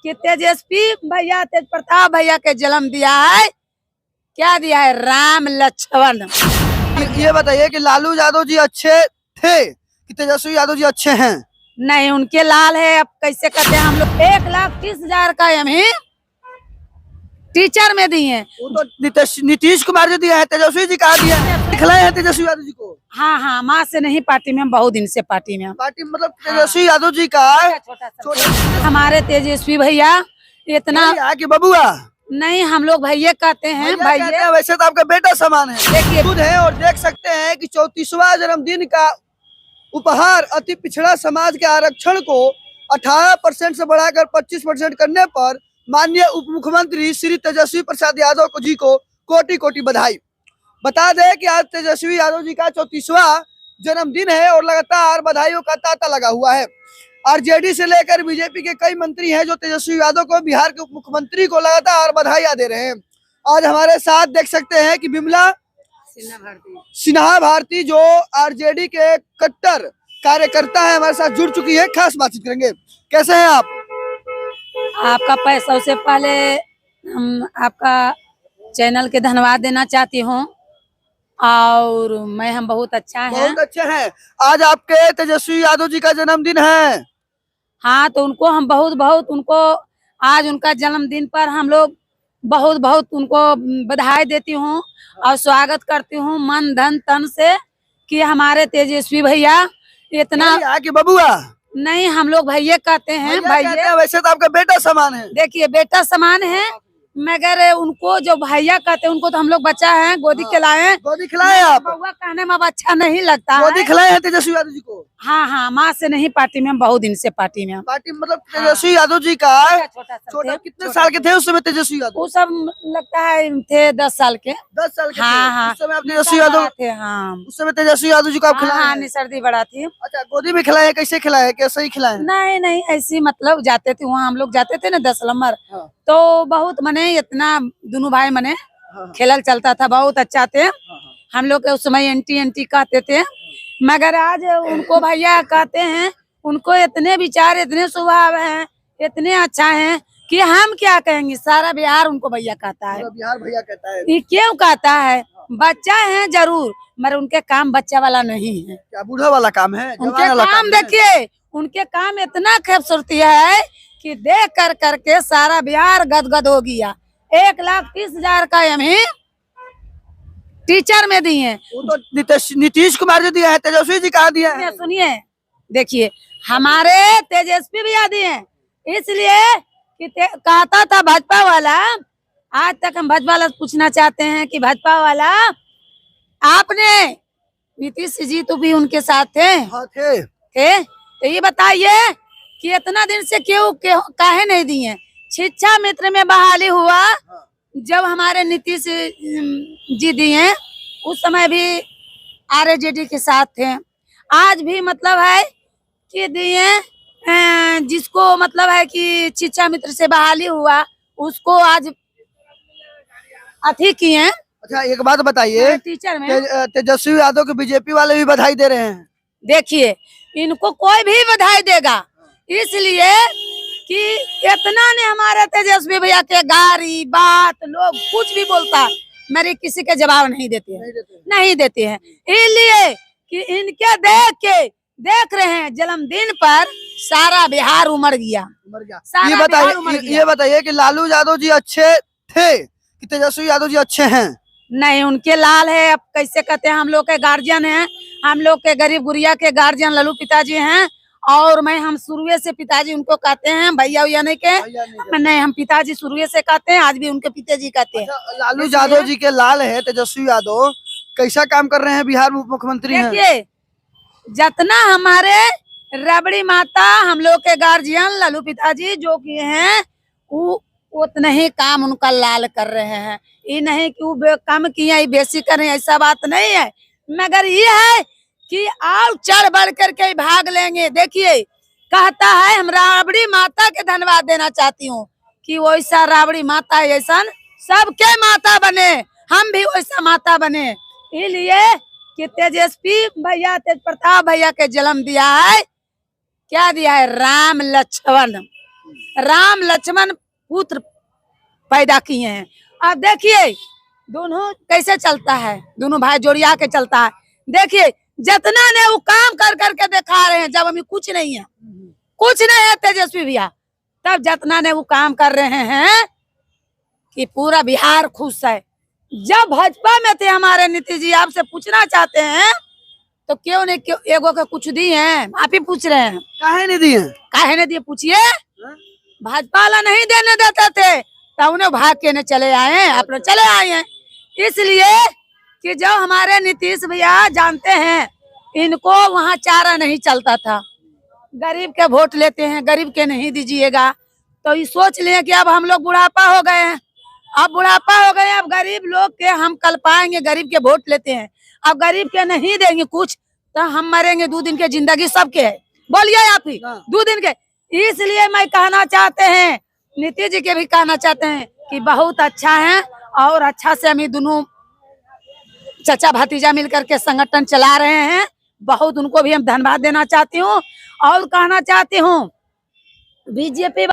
कि तेजस्वी भैया तेज प्रताप भैया के जन्म दिया है। क्या दिया है? राम लक्ष्मण। ये बताइए कि लालू यादव जी अच्छे थे कि तेजस्वी यादव जी अच्छे हैं? नहीं, उनके लाल है। अब कैसे करते हैं हम लोग? 1,30,000 का हमें टीचर में दिए। वो तो नीतीश कुमार जी दिया है, तेजस्वी जी कहा दिया है? खिलाए हैं तेजस्वी यादव जी को? हाँ हाँ, माँ से नहीं पार्टी में, हम बहुत दिन से पार्टी में। पार्टी मतलब तेजस्वी यादव जी का छोटा हमारे तेजस्वी भैया इतना कि बबुआ नहीं, हम लोग भैया कहते हैं। भैया कहते भैया हैं, वैसे तो आपका बेटा समान है। देखिए, खुद है और देख सकते हैं कि 34वां जन्मदिन का उपहार अति पिछड़ा समाज के आरक्षण को 18% से बढ़ाकर 25% करने पर माननीय उप मुख्यमंत्री श्री तेजस्वी प्रसाद यादव जी को कोटि कोटि बधाई। बता दें कि आज तेजस्वी यादव जी का 34वां जन्मदिन है और लगातार बधाइयों का तांता लगा हुआ है। आरजेडी से लेकर बीजेपी के कई मंत्री हैं जो तेजस्वी यादव को, बिहार के उप मुख्यमंत्री को लगातार बधाइयां दे रहे हैं। आज हमारे साथ देख सकते हैं कि बिमला सिन्हा भारती जो आरजेडी के कट्टर कार्यकर्ता है, हमारे साथ जुड़ चुकी है। खास बातचीत करेंगे। कैसे हैं आप? आपका पैसा से पहले हम आपका चैनल के धन्यवाद देना चाहती हूँ। और हम बहुत अच्छा है। बहुत अच्छे हैं। आज आपके तेजस्वी यादव जी का जन्मदिन है। हाँ, तो उनको हम बहुत उनको आज उनका जन्मदिन पर हम लोग बहुत उनको बधाई देती हूँ और स्वागत करती हूँ मन धन तन से कि हमारे तेजस्वी भैया इतना कि बबुआ नहीं, हम लोग भैया कहते हैं। भैया वैसे तो आपका बेटा समान है। देखिए, बेटा समान है, मगर उनको जो भैया कहते हैं उनको तो हम लोग बच्चा है, गोदी खिलाए हैं। गोदी खिलाए आप? बउआ कहने में अब अच्छा नहीं लगता है। गोदी खिलाए हैं तेजस्वी यादव जी को? हाँ हाँ, माँ से नहीं पार्टी में, हम बहुत दिन से पार्टी में। पार्टी मतलब तेजस्वी यादव जी का छोटा कितने साल के थे उस समय तेजस्वी यादव? वो सब लगता है थे 10 साल के। 10 साल के हाँ थे। हाँ, उस समय आप तेजस्वी यादव थे। हाँ, उस समय तेजस्वी यादव जी को आप खिलाए हाँ, हैं? निसर्दी बड़ा थी। अच्छा, गोदी में खिलाए? कैसे खिलाए? कैसे ही खिलाए? नहीं, ऐसी मतलब जाते थे वहाँ, हम लोग जाते थे ना 10 नंबर। हाँ। तो बहुत मने इतना दोनों भाई मने खेलल चलता था, बहुत अच्छा थे। हम लोग के उस समय एंटी कहते थे, मगर आज उनको भैया कहते हैं। उनको इतने विचार, इतने स्वभाव हैं, इतने अच्छा हैं कि हम क्या कहेंगे। सारा बिहार उनको भैया कहता है। बिहार भैया कहता है। ये क्यों कहता है? बच्चा है जरूर, मगर उनके काम बच्चा वाला नहीं है। क्या बूढ़ा वाला काम है? उनके काम देखिए, उनके काम इतना खूबसूरती है कि देख करके सारा बिहार गदगद हो गया। 1,30,000 का हमें टीचर में दिए। वो तो नीतीश कुमार जी दिया है, तेजस्वी जी कहा दिया है? सुनिए, देखिए, हमारे तेजस्वी भैया दिए, इसलिए कि कहता था भाजपा वाला। आज तक हम भाजपा वाला पूछना चाहते हैं कि भाजपा वाला आपने नीतीश जी तो भी उनके साथ थे। हाँ, थे। तो ये बताइए कि इतना दिन से क्यों काहे नहीं दिए? शिक्षा मित्र में बहाली हुआ जब हमारे नीतीश जी दिए, उस समय भी आरजेडी के साथ थे। आज भी मतलब है कि दिए, जिसको मतलब है कि शिक्षा मित्र से बहाली हुआ उसको आज अथी किए। अच्छा, एक बात बताइए, टीचर में तेजस्वी यादव को बीजेपी वाले भी बधाई दे रहे हैं। देखिए, इनको कोई भी बधाई देगा, इसलिए कि इतना ने हमारे तेजस्वी भैया के गारी बात लोग कुछ भी बोलता, मेरे किसी के जवाब नहीं देते हैं। इसलिए कि इनके देख रहे हैं जन्मदिन पर सारा बिहार उमड़ गया। ये बताइए कि लालू यादव जी अच्छे थे कि तेजस्वी यादव जी अच्छे हैं? नहीं, उनके लाल है। अब कैसे कहते हैं? हम लोग के गार्जियन हैं, हम लोग के गरीब गुड़िया के गार्जियन लल्लू पिताजी हैं। और हम शुरू से पिताजी उनको कहते हैं, भैया नहीं के नहीं, हम पिताजी शुरू से कहते हैं, आज भी उनके पिताजी कहते हैं। अच्छा, लालू यादव जी के लाल है तेजस्वी यादव, कैसा काम कर रहे हैं बिहार में उप मुख्यमंत्री हैं? देखिए, जितना हमारे रबड़ी माता, हम लोग के गार्जियन लल्लू पिताजी जो किए हैं, वो उतना ही काम उनका लाल कर रहे हैं। ये नहीं कि वो कम किए बेसी कर रहे हैं, ऐसा बात नहीं है। मगर ये है कि आओ चढ़ बढ़ करके भाग लेंगे। देखिए, कहता है हम राबड़ी माता के धन्यवाद देना चाहती हूँ कि वैसा राबड़ी माता ऐसा सबके माता बने, हम भी वैसा माता बने। इसलिए कि तेजस्वी भैया तेज प्रताप भैया के जन्म दिया है। क्या दिया है? राम लक्ष्मण। राम लक्ष्मण पुत्र पैदा किए हैं। अब देखिए दोनों कैसे चलता है, दोनों भाई जोड़िया के चलता है। देखिए जितना ने वो काम कर करके दिखा रहे हैं, जब हमें कुछ नहीं है, कुछ नहीं है तेजस्वी भैया, तब जितना ने वो काम कर रहे हैं कि पूरा बिहार खुश है। जब भाजपा में थे हमारे नीतीश जी, आपसे पूछना चाहते हैं तो क्यों नहीं, क्यों एगो के कुछ दिए हैं? आप ही पूछ रहे हैं, काहे नहीं दिए? काहे नहीं दिए पूछिए। भाजपा वाला नहीं देने देते थे तो उन्हें भाग के ने चले आए हैं, अपने चले आए हैं। इसलिए कि जो हमारे नीतीश भैया जानते हैं, इनको वहाँ चारा नहीं चलता था, गरीब के वोट लेते हैं, गरीब के नहीं दीजिएगा। तो ये सोच लिए कि अब हम लोग बुढ़ापा हो गए हैं, अब बुढ़ापा हो गए, अब गरीब लोग के हम कल पाएंगे, गरीब के वोट लेते हैं, अब गरीब के नहीं देंगे कुछ तो हम मरेंगे। 2 दिन के जिंदगी सबके है, बोलिए आप ही, 2 दिन के। इसलिए मैं कहना चाहते हैं, नीतीश जी के भी कहना चाहते हैं कि बहुत अच्छा है और अच्छा से हम ही दोनों चाचा भतीजा मिलकर के संगठन चला रहे हैं। बहुत उनको भी हम धन्यवाद देना चाहती हूँ और कहना चाहती हूँ बीजेपी